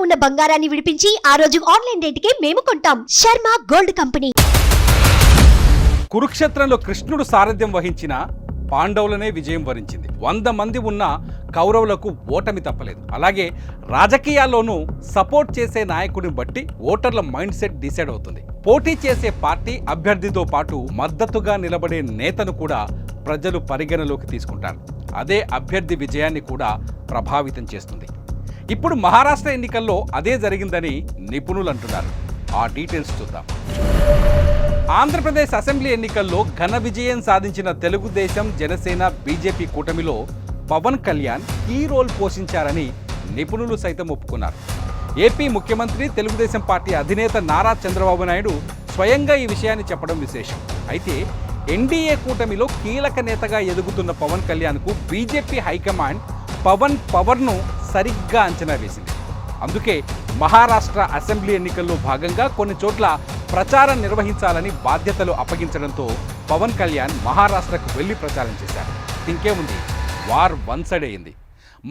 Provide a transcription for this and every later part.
ఉన్న బంగారాన్ని విడిపించి ఆ రోజు ఆన్లైన్ రేటుకే మేము కొంటాం. Sharma gold company. కురుక్షేత్రంలో కృష్ణుడు సారథ్యం వహించిన పాండవులనే విజయం వరించింది. 100 మంది ఉన్న కౌరవులకు ఓటమి తప్పలేదు. అలాగే రాజకీయాల్లోనూ సపోర్ట్ చేసే నాయకుడిని బట్టి ఓటర్ల మైండ్ సెట్ డిసైడ్ అవుతుంది. పోటీ చేసే పార్టీ అభ్యర్థితో పాటు మద్దతుగా నిలబడే నేతను కూడా ప్రజలు పరిగణలోకి తీసుకుంటారు. అదే అభ్యర్థి విజయాన్ని కూడా ప్రభావితం చేస్తుంది. ఇప్పుడు మహారాష్ట్ర ఎన్నికల్లో అదే జరిగిందని నిపుణులు అంటున్నారు. ఆ డీటెయిల్స్ చూద్దాం. ఆంధ్రప్రదేశ్ అసెంబ్లీ ఎన్నికల్లో ఘన విజయం సాధించిన తెలుగుదేశం, జనసేన, బీజేపీ కూటమిలో పవన్ కళ్యాణ్ కీ రోల్ పోషించారని నిపుణులు సైతం ఒప్పుకున్నారు. ఏపీ ముఖ్యమంత్రి, తెలుగుదేశం పార్టీ అధినేత నారా చంద్రబాబు నాయుడు స్వయంగా ఈ విషయాన్ని చెప్పడం విశేషం. అయితే ఎన్డీఏ కూటమిలో కీలక నేతగా ఎదుగుతున్న పవన్ కళ్యాణ్కు బీజేపీ హైకమాండ్ పవన్ పవర్ను సరిగ్గా అంచనా వేసింది. అందుకే మహారాష్ట్ర అసెంబ్లీ ఎన్నికల్లో భాగంగా కొన్ని చోట్ల ప్రచారం నిర్వహించాలని బాధ్యతలు అప్పగించడంతో పవన్ కళ్యాణ్ మహారాష్ట్రకు వెళ్లి ప్రచారం చేశారు. ఇంకేముంది, వార్ వన్ సైడ్ అయింది.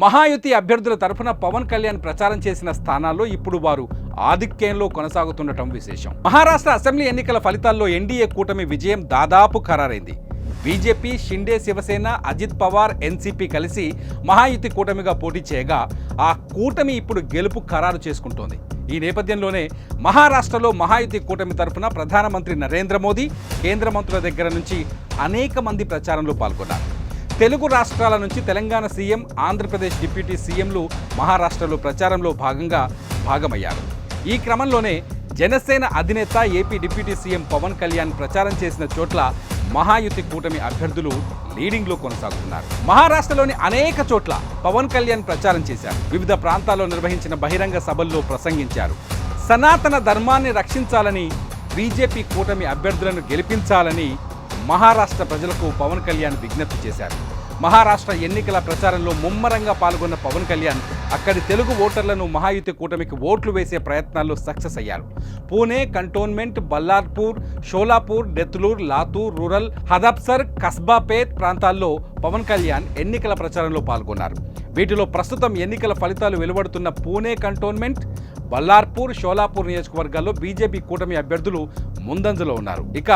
మహాయుతి అభ్యర్థుల తరఫున పవన్ కళ్యాణ్ ప్రచారం చేసిన స్థానాల్లో ఇప్పుడు వారు ఆధిక్యంలో కొనసాగుతుండటం విశేషం. మహారాష్ట్ర అసెంబ్లీ ఎన్నికల ఫలితాల్లో ఎన్డీఏ కూటమి విజయం దాదాపు ఖరారైంది. బీజేపీ, షిండే శివసేన, అజిత్ పవార్, ఎన్సీపీ కలిసి మహాయుతి కూటమిగా పోటీ చేయగా ఆ కూటమి ఇప్పుడు గెలుపు ఖరారు చేసుకుంటోంది. ఈ నేపథ్యంలోనే మహారాష్ట్రలో మహాయుతి కూటమి తరఫున ప్రధానమంత్రి నరేంద్ర మోదీ, కేంద్ర మంత్రుల దగ్గర నుంచి అనేక మంది ప్రచారంలో పాల్గొన్నారు. తెలుగు రాష్ట్రాల నుంచి తెలంగాణ సీఎం, ఆంధ్రప్రదేశ్ డిప్యూటీ సీఎంలు మహారాష్ట్రలో ప్రచారంలో భాగమయ్యారు. ఈ క్రమంలోనే జనసేన అధినేత, AP deputy CM Pawan Kalyan ప్రచారం చేసిన చోట్ల మహాయుతి కూటమి అభ్యర్థులు లీడింగ్లో కొనసాగుతున్నారు. మహారాష్ట్రలోని అనేక చోట్ల పవన్ కళ్యాణ్ ప్రచారం చేశారు. వివిధ ప్రాంతాల్లో నిర్వహించిన బహిరంగ సభల్లో ప్రసంగించారు. సనాతన ధర్మాన్ని రక్షించాలని, బీజేపీ కూటమి అభ్యర్థులను గెలిపించాలని మహారాష్ట్ర ప్రజలకు పవన్ కళ్యాణ్ విజ్ఞప్తి చేశారు. మహారాష్ట్ర ఎన్నికల ప్రచారంలో ముమ్మరంగా పాల్గొన్న పవన్ కళ్యాణ్ అక్కడి తెలుగు ఓటర్లను మహాయుతి కూటమికి ఓట్లు వేసే ప్రయత్నాల్లో సక్సెస్ అయ్యారు. పూణే కంటోన్మెంట్, బల్లార్పూర్, షోలాపూర్, డెత్లూర్, లాతూర్ రూరల్, హదప్సర్, కస్బాపేట్ ప్రాంతాల్లో పవన్ కళ్యాణ్ ఎన్నికల ప్రచారంలో పాల్గొన్నారు. వీటిలో ప్రస్తుతం ఎన్నికల ఫలితాలు వెలువడుతున్న పూణే కంటోన్మెంట్, బల్లార్పూర్, షోలాపూర్ నియోజకవర్గాల్లో బీజేపీ కూటమి అభ్యర్థులు ముందంజలో ఉన్నారు. ఇక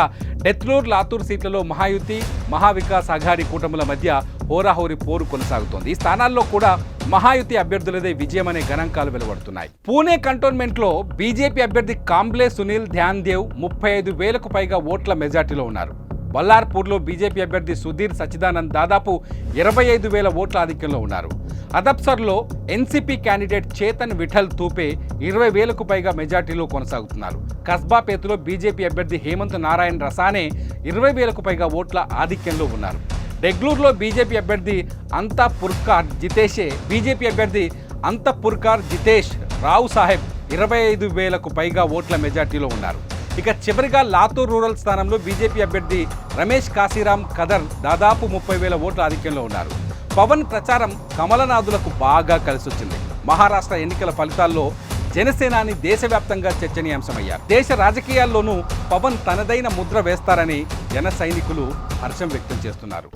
డెత్లూర్, లాతూర్ సీట్లలో మహాయుతి, మహావికాస్ అఘాడీ కూటముల మధ్య హోరాహోరీ పోరు కొనసాగుతోంది. ఈ స్థానాల్లో కూడా మహాయుతి అభ్యర్థులదే విజయమనే గణాంకాలు వెలువడుతున్నాయి. పూణే కంటోన్మెంట్లో బీజేపీ అభ్యర్థి కాంబ్లే సునీల్ ధ్యాన్ దేవ్ 35,000కు పైగా ఓట్ల మెజార్టీలో ఉన్నారు. బల్లార్పూర్లో బీజేపీ అభ్యర్థి సుధీర్ సచ్చిదానంద్ దాదాపు 25,000 ఓట్ల ఆధిక్యంలో ఉన్నారు. అదప్సర్లో ఎన్సీపీ క్యాండిడేట్ చేతన్ విఠల్ తూపే 20,000కు పైగా మెజార్టీలో కొనసాగుతున్నారు. కస్బాపేత్లో బీజేపీ అభ్యర్థి హేమంత్ నారాయణ్ రసానే 20,000కు పైగా ఓట్ల ఆధిక్యంలో ఉన్నారు. డెగ్లూర్లో బీజేపీ అభ్యర్థి అంతఃపుర్కార్ జితేష్ రావు సాహెబ్ 25,000కు పైగా ఓట్ల మెజార్టీలో ఉన్నారు. ఇక చివరిగా లాతూర్ రూరల్ స్థానంలో బీజేపీ అభ్యర్థి రమేష్ కాశీరామ్ కదర్ దాదాపు 30,000 ఓట్ల ఆధిక్యంలో ఉన్నారు. పవన్ ప్రచారం కమలనాథులకు బాగా కలిసొచ్చింది. మహారాష్ట్ర ఎన్నికల ఫలితాల్లో జనసేనాని దేశవ్యాప్తంగా చర్చనీయాంశమయ్యారు. దేశ రాజకీయాల్లోనూ పవన్ తనదైన ముద్ర వేస్తారని జన సైనికులు హర్షం వ్యక్తం చేస్తున్నారు.